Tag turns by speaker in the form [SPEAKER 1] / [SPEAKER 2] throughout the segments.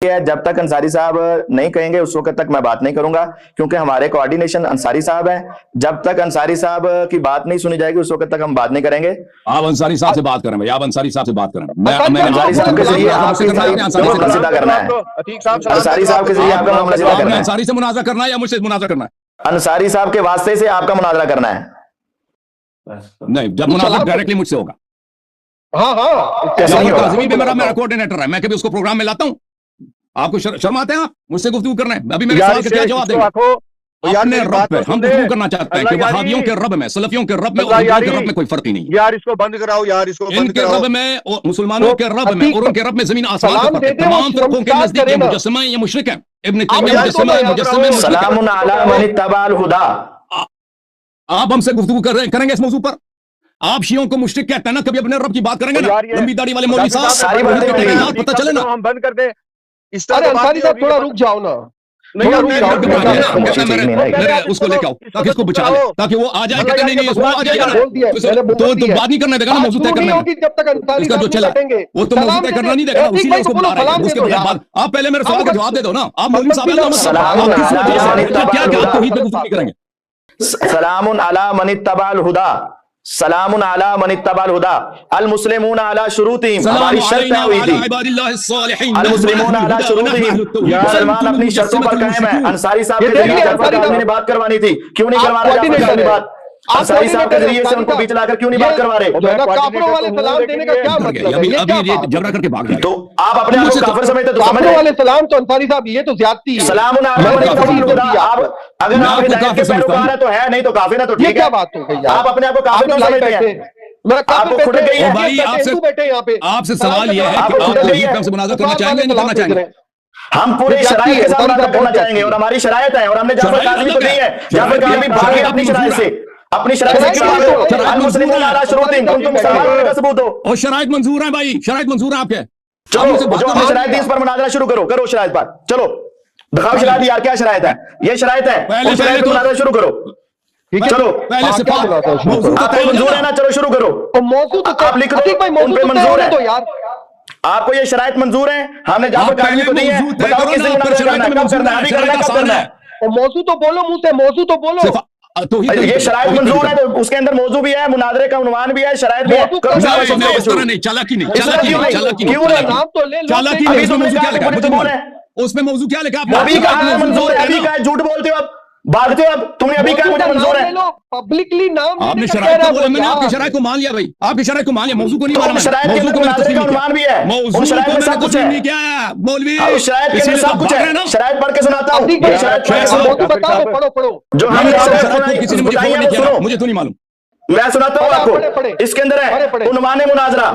[SPEAKER 1] جب تک انصاری صاحب نہیں کہیں گے اس وقت تک میں بات نہیں کروں گا، کیونکہ ہمارے کوارڈینیشن انصاری صاحب ہیں. جب تک انصاری صاحب کی بات نہیں سنی جائے گی اس وقت تک ہم بات نہیں کریں گے.
[SPEAKER 2] آپ انصاری صاحب سے بات کریں بھائی، آپ انصاری صاحب سے بات کریں.
[SPEAKER 1] انصاری صاحب کے ذریعے آپ کی معاملہ سیدھا کرنا ہے. انصاری صاحب کے ذریعے آپ کا معاملہ سیدھا کرنا ہے.
[SPEAKER 2] انصاری سے مناظرہ کرنا ہے یا مجھ سے مناظرہ کرنا ہے؟
[SPEAKER 1] انصاری صاحب کے واسطے سے آپ کا مناظرہ کرنا ہے.
[SPEAKER 2] نہیں، جب مناظرہ ڈائریکٹلی مجھ سے ہوگا.
[SPEAKER 1] ہاں
[SPEAKER 2] میرا کوآرڈینیٹر ہے، میں کبھی اس کو پروگرام میں لاتا ہوں. آپ کو شرم آتے ہیں؟ آپ مجھ سے گفتگو کرنا ہے. ابھی میرے سوال کا کیا جواب دیں گے؟ اپنے رب پہ ہم گفتگو کرنا چاہتے ہیں کہ وہابیوں کے رب میں، سلفیوں کے رب میں اور ہندوؤں کے رب میں کوئی فرق ہی نہیں ہے.
[SPEAKER 3] یار اس کو بند کراؤ، یار اس کو
[SPEAKER 2] ان کے رب میں اور مسلمانوں کے رب میں اور ان کے رب میں زمین آسمان کا فرق ہے. تمام فرقوں کے نزدیک یہ مجسمہ یہ مشرک ہیں. ابن تیمیہ مجسمہ مشرک
[SPEAKER 1] سلام علی من اتبع الہدی.
[SPEAKER 2] آپ ہم سے گفتگو کریں گے اس موضوع پر؟ آپ شیعوں کو مشرک کہتے ہیں نا، کبھی اپنے رب کی بات کریں گے نا؟ لمبی داڑھی والے مولوی صاحب پتہ چلے نا.
[SPEAKER 3] ہم بند کر دیں.
[SPEAKER 4] ارے انصاری صاححب تھوڑا رک جاؤ نا.
[SPEAKER 2] اس کو لے کے آؤ تاکہ اس کو بچا لے، تاکہ وہ آ جائے. کہتے نہیں وہ آ جائے گا تو بات نہیں کرنے دے گا نا. موضوع طے کرنا ہے
[SPEAKER 4] جب تک انصاری
[SPEAKER 2] اس کا جو چلا وہ تو موضوع طے کرنا نہیں دے گا. اسی لیے اس کو بلا رہے ہیں. اس کے بعد آپ پہلے میرے سوال کا جواب دے دو نا. آپ مولوی صاحب کریں گے.
[SPEAKER 1] سلام علی من اتبع الہدی. سلام علی من اتبع الہدی. المسلمون علی شروطہم. ہماری شرط ہوئی تھی المسلمون علی شروطہم. مسلمان اپنی شرطوں پر قائم ہیں. انصاری صاحب کے ذریعے جعفر کاظمی نے بات کروانی تھی، کیوں نہیں کروا رہے جعفر کاظمی بات؟ انصاری صاحب کے ذریعے سے ان کو بیچ لا کر کیوں نہیں بات کروا رہے؟
[SPEAKER 4] کافروں والے سلام دینے کا کیا مطلب ہے؟
[SPEAKER 2] ابھی یہ جبرا کر کے بھاگ جائے.
[SPEAKER 1] تو آپ اپنے آپ کو کافر سمجھتے تو سمجھ
[SPEAKER 4] کافروں والے سلام تو انصاری صاحب یہ تو زیادتی ہے.
[SPEAKER 1] سلام علی من اتبع الہدی. آپ اگر آپ ہدایت کے پیروکار ہیں تو ہے، نہیں تو کافر ہے تو
[SPEAKER 4] یہ
[SPEAKER 1] ٹھیک
[SPEAKER 4] کیا
[SPEAKER 1] ہے.
[SPEAKER 4] بات ہو گئی؟
[SPEAKER 1] آپ اپنے آپ کو کافر کیوں سمجھتے ہیں؟
[SPEAKER 4] میرا کافر بیٹھے ہیں
[SPEAKER 2] بھائی. آپ سے سوال یہ ہے کہ آپ ہم سے مناظرہ کرنا چاہیں گے نہیں کرنا چاہیں گے؟
[SPEAKER 1] ہم پورے شرائط کے ساتھ مناظرہ کرنا چاہیں گے اور ہماری شرائط ہے اور ہم نے جعفر کاظمی کو دی ہے. جعفر کاظمی بھاگ گئے اپنی شرائط سے. اپنی شرائط سے کیوں بھاگے؟ المسلمون علی شروطہم. تم مسلمان ہونے کا ثبوت ہو.
[SPEAKER 2] اور شرائط منظور ہیں بھائی، شرائط منظور ہیں آپ کے.
[SPEAKER 1] چلو جو ہم نے شرائط دی اس پر مناظرہ شروع کرو شرائط پر. چلو دکھاؤ شرائط یار، کیا شرائط ہے؟ یہ شرائط ہے. اس شرائط پر مناظرہ شروع کرو. چلو
[SPEAKER 2] پہلے سے
[SPEAKER 1] آپ کو منظور ہے نا؟ چلو شروع کرو.
[SPEAKER 4] موضوع تو
[SPEAKER 1] آپ لکھ دو ان پہ منظور ہے. آپ کو یہ شرائط منظور ہیں؟ ہم نے جعفر کاظمی کو دی ہے. بتاؤ کس دن مناظرہ کرنا ہے، کب کرنا ہے، ابھی کرنا ہے، کب کرنا ہے؟
[SPEAKER 4] موضوع تو بولو منہ سے، موضوع تو بولو.
[SPEAKER 1] یہ شرائط منظور ہے تو اس کے اندر موضوع بھی ہے، مناظرے کا عنوان بھی ہے، شرائط بھی ہے.
[SPEAKER 2] چالاکی نہیں
[SPEAKER 1] کیوں نہیں؟
[SPEAKER 4] نام تو لے لو.
[SPEAKER 2] چالاکی نہیں. اس میں موضوع کیا لکھا؟
[SPEAKER 1] ابھی کہا منظور ہے، ابھی کہا جھوٹ بولتے ہو، اب بھاگتے ہو. اب تم نے ابھی کہا مجھے منظور ہے.
[SPEAKER 4] پبلکلی نام
[SPEAKER 2] آپ نے شرائط کو بولا، میں نے آپ کی شرائط کو مان لیا بھائی. آپ کی شرائط کو مان لیا، موضوع کو نہیں مانا.
[SPEAKER 1] شرائط کے اندر مناظرے کا عنوان بھی ہے،
[SPEAKER 2] موضوع
[SPEAKER 1] شرائط میں سب کچھ ہے.
[SPEAKER 2] مولوی
[SPEAKER 1] شرائط کے اندر سب کچھ ہے. شرائط پڑھ کے سناتا ہوں.
[SPEAKER 4] پڑھو.
[SPEAKER 1] جو ہم نے شرائط بتائی ہیں وہ سنو.
[SPEAKER 2] مجھے تو نہیں معلوم.
[SPEAKER 1] میں سناتا ہوں آپ کو. اس کے اندر ہے عنوان مناظرہ: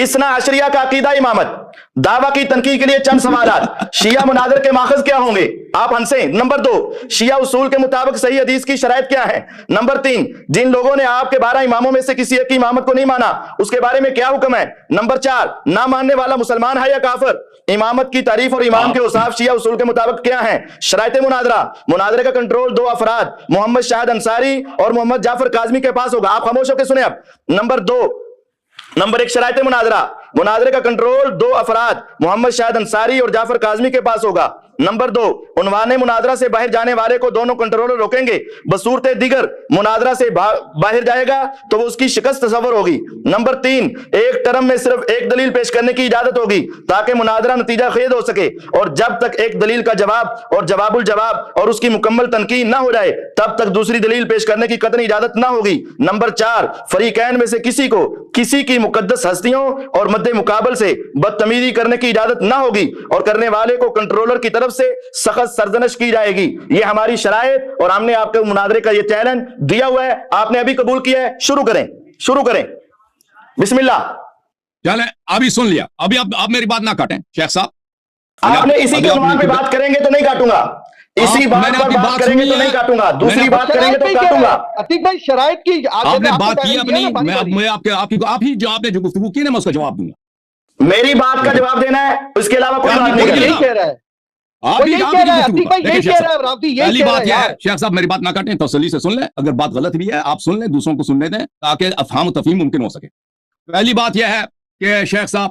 [SPEAKER 1] اثنا عشریہ کا عقیدہ امامت، دعویٰ کی تنقید کے لیے چند سوالات. شیعہ مناظر کے ماخذ کیا ہوں گے؟ آپ ہنسیں. نمبر 2، شیعہ اصول کے مطابق صحیح حدیث کی شرائط کیا ہے؟ نمبر 3، جن لوگوں نے آپ کے 12 اماموں میں سے کسی ایک کی امامت کو نہیں مانا اس کے بارے میں کیا حکم ہے؟ نمبر 4، نہ ماننے والا مسلمان ہے یا کافر؟ امامت کی تعریف اور امام کے اوصاف شیعہ اصول کے مطابق کیا ہیں؟ شرائط مناظرے کا کنٹرول 2 افراد محمد شاہد انصاری اور محمد جعفر کاظمی کے پاس ہوگا. آپ خاموش ہو کے سنیں. اب نمبر 1 شرائط مناظرے کا کنٹرول 2 افراد محمد شاہد انصاری اور جعفر کاظمی کے پاس ہوگا. نمبر 2، عنوان مناظرہ سے باہر جانے والے کو دونوں کنٹرولر روکیں گے. بصورت دیگر مناظرہ سے باہر جائے گا تو وہ اس کی شکست تصور ہوگی. نمبر 3، ایک ٹرم میں صرف ایک دلیل پیش کرنے کی اجازت ہوگی تاکہ مناظرہ نتیجہ خیز ہو سکے، اور جب تک ایک دلیل کا جواب اور جواب الجواب اور اس کی مکمل تنقید نہ ہو جائے تب تک دوسری دلیل پیش کرنے کی قطعی اجازت نہ ہوگی. نمبر 4، فریقین میں سے کسی کی مقدس ہستیوں اور مد مقابل سے بدتمیزی کرنے کی اجازت نہ ہوگی اور کرنے والے کو کنٹرولر کی طرف سے سخت سرزنش کی جائے گی. یہ ہماری شرائط اور ہم نے آپ کے مناظرے کا یہ چیلنج دیا ہوا ہے. آپ نے ابھی قبول کیا ہے. شروع کریں. بسم اللہ.
[SPEAKER 2] چلیں ابھی سن لیا. ابھی آپ میری بات نہ کاٹیں شیخ صاحب.
[SPEAKER 1] آپ نے اسی کے عنوان پہ بات کریں گے تو نہیں کاٹوں گا. اسی بات پر بات کریں گے تو نہیں کاٹوں گا. دوسری بات کریں گے تو کاٹوں گا.
[SPEAKER 4] عتیق بھائی شرائط کی
[SPEAKER 2] آپ نے بات کی اپنی. میں آپ ہی جو آپ نے جو گفتگو کی نا میں اس کا جواب دوں گا.
[SPEAKER 1] میری بات کا جواب دینا ہے، اس کے علاوہ کوئی بات نہیں
[SPEAKER 4] کہہ رہا ہے.
[SPEAKER 2] پہلی بات یہ ہے شیخ صاحب میری بات نہ کاٹیں، تسلی سے سن لیں. اگر بات غلط بھی ہے آپ سن لیں، دوسروں کو سننے دیں تاکہ افہام و تفہیم ممکن ہو سکے. پہلی بات یہ ہے کہ شیخ صاحب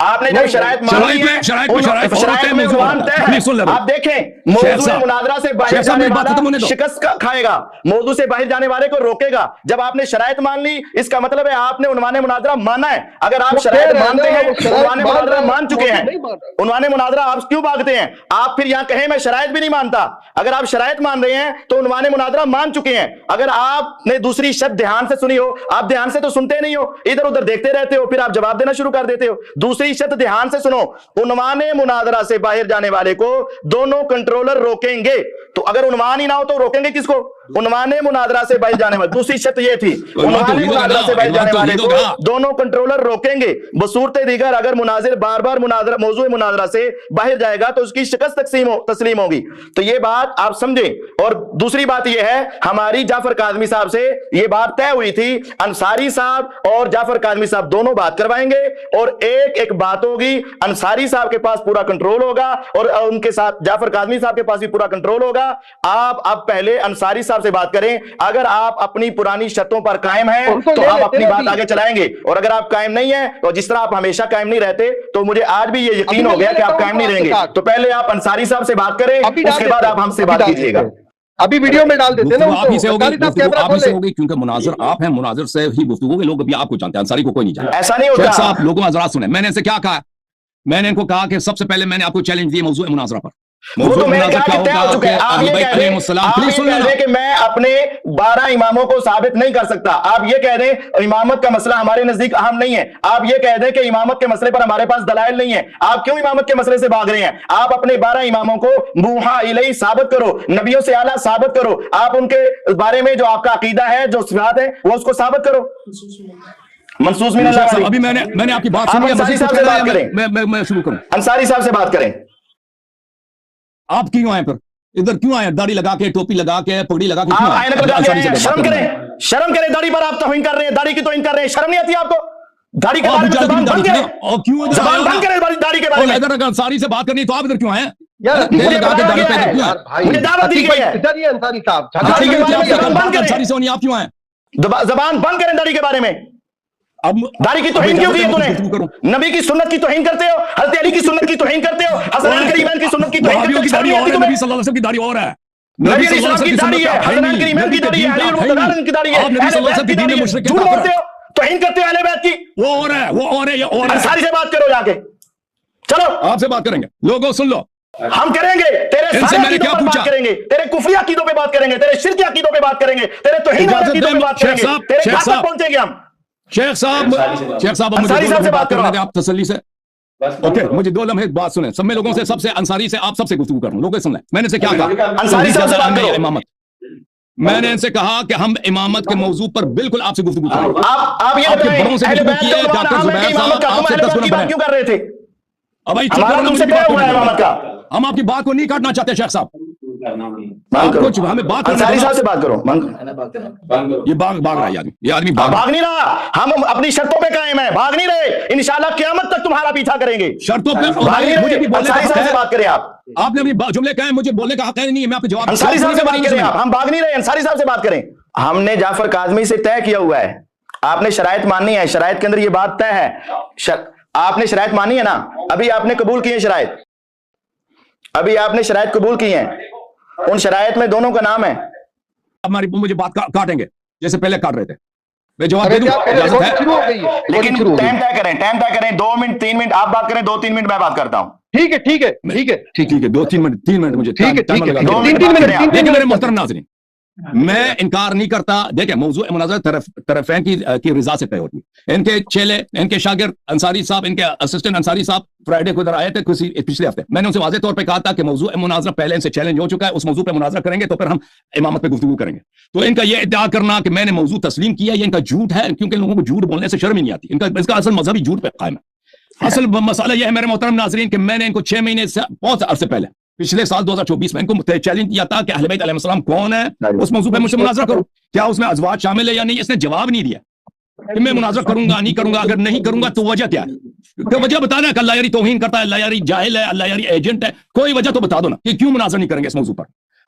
[SPEAKER 1] آپ نے جب شرائط مان لی ہے، شرائط میں عنوان طے ہے۔ آپ دیکھیں موضوع مناظرہ سے باہر جانے والا شکست کھائے گا، موضوع سے باہر جانے والے کو روکے گا۔ جب آپ نے شرائط مان لی اس کا مطلب ہے آپ نے عنوان مناظرہ مانا ہے۔ اگر آپ شرائط مانتے ہیں، عنوان مناظرہ مان چکے ہیں، عنوان مناظرہ آپ کیوں بھاگتے ہیں؟ آپ پھر یہاں کہیں میں شرائط بھی نہیں مانتا۔ اگر آپ شرائط مان رہے ہیں تو عنوان مناظرہ مان چکے ہیں۔ اگر آپ نے دوسری شرط دھیان سے سنی ہو، آپ دھیان سے تو سنتے نہیں ہو، ادھر ادھر دیکھتے رہتے ہو، پھر آپ جواب دینا شروع کر دیتے ہو۔ دوسری شرط دھیان سے سنو، عنوان مناظرہ سے باہر جانے والے کو دونوں کنٹرولر روکیں گے۔ تو اگر عنوان ہی نہ ہو تو روکیں گے کس کو؟ عنوان مناظرہ سے باہر جانے والے۔ دوسری شرط یہ تھی، عنوان مناظرہ سے باہر جانے والے کو دونوں کنٹرولر روکیں گے۔ بصورت دیگر اگر مناظر بار بار موضوع مناظرہ سے باہر جائے گا تو اس کی شکست تسلیم ہوگی۔ تو یہ بات آپ سمجھیں۔ اور دوسری بات یہ ہے، ہماری جعفر کاظمی صاحب سے یہ بات طے ہوئی تھی، انصاری صاحب اور جعفر کاظمی صاحب دونوں بات کروائیں گے اور ایک بات ہوگی، انصاری صاحب کے پاس پورا کنٹرول ہوگا اور ان کے ساتھ جعفر کاظمی صاحب کے پاس بھی پورا کنٹرول ہوگا۔ آپ اب پہلے انصاری صاحب سے بات کریں، اگر آپ اپنی پرانی شرطوں پر قائم ہیں تو آپ اپنی بات آگے چلائیں گے، اور اگر آپ قائم نہیں ہیں اور جس طرح آپ ہمیشہ قائم نہیں رہتے تو مجھے آج بھی یہ یقین ہو گیا کہ آپ قائم نہیں رہیں گے۔ تو پہلے آپ انصاری صاحب سے بات کریں، اس کے بعد آپ ہم سے بات کیجیے گا۔
[SPEAKER 4] ابھی ویڈیو میں ڈال دیتے ہیں نا،
[SPEAKER 2] آپ ہی سے ہوگی کیونکہ مناظر آپ ہیں، مناظر سے ہی گفتگو ہوگی، لوگ ابھی آپ کو جانتے ہیں، انصاری کو کوئی نہیں جانتا۔
[SPEAKER 1] ایسا نہیں ہوتا
[SPEAKER 2] شیخ صاحب، لوگوں حضرات سنیں، میں نے ان سے کیا کہا؟ میں نے ان کو کہا کہ سب سے پہلے میں نے آپ کو چیلنج دیا موضوع مناظرہ پر۔ موضوع مناظرہ کیا ہوگا کہ اہل بیت علیہم السلام، پلیز سن لینا
[SPEAKER 1] کہ میں اپنے 12 اماموں کو ثابت نہیں کر سکتا۔ آپ یہ کہہ دیں امامت کا مسئلہ ہمارے نزدیک اہم نہیں ہے، آپ یہ کہہ دیں کہ امامت کے مسئلے پر ہمارے پاس دلائل نہیں ہے۔ آپ کیوں امامت کے مسئلے سے بھاگ رہے ہیں؟ آپ اپنے 12 اماموں کو موحی الیہ ثابت کرو، نبیوں سے اعلیٰ ثابت کرو، آپ ان کے بارے میں جو آپ کا عقیدہ ہے، جو صفات ہے، وہ اس کو ثابت کرو۔ منصوص من اللہ۔
[SPEAKER 2] ابھی میں نے آپ کی بات سنی ہے،
[SPEAKER 1] انصاری صاحب سے بات کریں،
[SPEAKER 2] میں شروع کروں۔
[SPEAKER 1] انصاری صاحب سے بات کریں۔
[SPEAKER 2] آپ کیوں آئے پھر ادھر؟ کیوں آئے داڑھی لگا کے، ٹوپی لگا کے، پگڑی لگا کے؟
[SPEAKER 1] آپ عینک لگا کے آئے ہیں، شرم کریں، شرم کریں، داڑھی پر آپ توہین کر رہے ہیں، داڑھی کی توہین کر رہے ہیں، شرم نہیں آتی آپ کو؟ داڑھی کے بارے میں زبان بند کریں، زبان بند کریں داڑھی کے بارے میں۔
[SPEAKER 2] اگر انصاری سے بات کرنی تو آپ ادھر کیوں آئے؟
[SPEAKER 1] مجھے دعوت دی گئی ہے،
[SPEAKER 4] انصاری صاحب
[SPEAKER 2] انصاری سے ہونی، آپ کیوں آئے؟
[SPEAKER 1] زبان بند کریں داڑھی کے بارے میں۔ داڑھی کی توہین کیوں کی ہے تو نے؟ نبی کی سنت کی توہین کرتے ہو، حضرت علی کی سنت کی توہین کرتے ہو، حسنین کریمین کی سنت کی توہین کرتے ہو۔
[SPEAKER 2] نبی صلی اللہ علیہ وسلم کی داڑھی اور ہے،
[SPEAKER 1] نبی علیہ السلام کی داڑھی ہے، حسنین کریمین کی داڑھی ہے، علی المرتضی کی داڑھی ہے،
[SPEAKER 2] آپ نبی صلی اللہ علیہ وسلم کی دین میں مشرک
[SPEAKER 1] جھوٹ بولتے ہو، توہین کرتے ہو اہل بیت کی۔
[SPEAKER 2] وہ اور ہے، وہ اور ہے، یہ اور ہے۔
[SPEAKER 1] انصاری سے بات کرو جا کے، چلو
[SPEAKER 2] آپ سے بات کریں گے، لوگوں سن لو،
[SPEAKER 1] ہم کریں گے، تیرے سارے عقیدوں پر بات کریں گے، تیرے کفری عقیدوں پہ بات کریں گے، تیرے شرکی عقیدوں پہ بات کریں گے، تیرے توہین والے عقیدوں پہ بات کریں گے، تیرے گھر تک پہنچیں گے ہم۔
[SPEAKER 2] شیخ صاحب
[SPEAKER 1] انصاری صاحب سے بات کرو
[SPEAKER 2] آپ تسلی سے۔ اوکے، مجھے 2 لمحے بات سنیں، سب میں لوگوں سے، سب سے انصاری سے، آپ سب سے گفتگو کروں، لوگ سن لیں۔ میں نے سے کیا کہا؟
[SPEAKER 1] انصاری صاحب سے بات کرو۔
[SPEAKER 2] امامت، میں نے ان سے کہا کہ ہم امامت کے موضوع پر بالکل آپ سے گفتگو کریں گے۔
[SPEAKER 1] آپ یہ
[SPEAKER 2] آپ کے بڑوں سے گفتگو کی ہے، ڈاکٹر زبیر صاحب آپ سے 10 منٹ بنے۔
[SPEAKER 1] کیوں کر رہے تھے؟
[SPEAKER 2] اب
[SPEAKER 1] ہمارا تم سے طے ہوا ہے امامت کا۔
[SPEAKER 2] ہم آپ کی بات کو نہیں کاٹنا چاہتے شیخ صاحب، کچھ ہمیں بات
[SPEAKER 1] انصاری صاحب سے بات کرو۔
[SPEAKER 2] یہ بھاگ رہا ہے یہ آدمی
[SPEAKER 1] بھاگ نہیں رہا، ہم اپنی شرطوں پہ قائم ہیں، بھاگ نہیں رہے، انشاءاللہ قیامت تک تمہارا پیچھا کریں گے۔
[SPEAKER 2] شرطوں پہ
[SPEAKER 1] مجھے بھی انصاری صاحب سے بات کریں آپ۔
[SPEAKER 2] آپ نے اپنی جملے کہے، مجھے بولنے کا حق نہیں ہے، میں آپ کے جواب۔
[SPEAKER 1] انصاری صاحب سے بات کریں آپ، ہم بھاگ نہیں رہے، انصاری صاحب سے بات کریں۔ ہم نے جعفر کاظمی سے طے کیا ہوا ہے، آپ نے شرائط ماننی ہے، شرائط کے اندر یہ بات طے ہے، آپ نے شرائط مانی ہے نا، ابھی آپ نے قبول کی ہے شرائط، ابھی آپ نے شرائط قبول کی ہیں، ان شرائط میں دونوں کا نام ہے۔
[SPEAKER 2] ہماری مجھے بات کاٹیں گے جیسے پہلے کاٹ رہے تھے، میں جواب دے دوں، اجازت ہے؟
[SPEAKER 1] لیکن ٹائم طے کریں، 2 منٹ 3 منٹ آپ بات کریں، 2-3 منٹ میں بات کرتا ہوں۔
[SPEAKER 4] ٹھیک ہے
[SPEAKER 2] 2-3 منٹ مجھے میرے محترم ناظرین، میں انکار نہیں کرتا، دیکھیں موضوع مناظرہ طرفین کی رضا سے طے ہوتی ہے۔ ان کے چیلے، ان کے شاگرد انصاری صاحب، ان کے اسسٹنٹ انصاری صاحب فرائیڈے کو ادھر آئے تھے پچھلے ہفتے، میں نے ان سے واضح طور پہ کہا تھا کہ موضوع مناظرہ پہلے ان سے چیلنج ہو چکا ہے، اس موضوع پہ مناظرہ کریں گے تو پھر ہم امامت پہ گفتگو کریں گے۔ تو ان کا یہ ادعا کرنا کہ میں نے موضوع تسلیم کیا، یہ ان کا جھوٹ ہے، کیونکہ لوگوں کو جھوٹ بولنے سے شرم ہی نہیں آتی، اس کا اصل مذہبی جھوٹ پہ قائم ہے۔ اصل مسئلہ یہ ہے میرے محترم ناظرین کہ میں نے ان کو 6 مہینے سے بہت عرصے پہلے پچھلے سال 2024 میں ان کو چیلنج کیا تھا کہ اہل بیت علیہ السلام کون ہے، اس موضوع پہ مجھ سے مناظرہ کرو، کیا اس میں ازواج شامل ہے یا نہیں؟ اس نے جواب نہیں دیا کہ میں مناظرہ کروں گا نہیں کروں گا، اگر نہیں کروں گا تو وجہ کیا ہے؟ تو وجہ بتانا کہ اللہ یاری توہین کرتا ہے، اللہ یاری جاہل ہے، اللہ یاری ایجنٹ ہے، کوئی وجہ تو بتا دو نا کہ کیوں مناظرہ نہیں کریں گے اس موضوع پر۔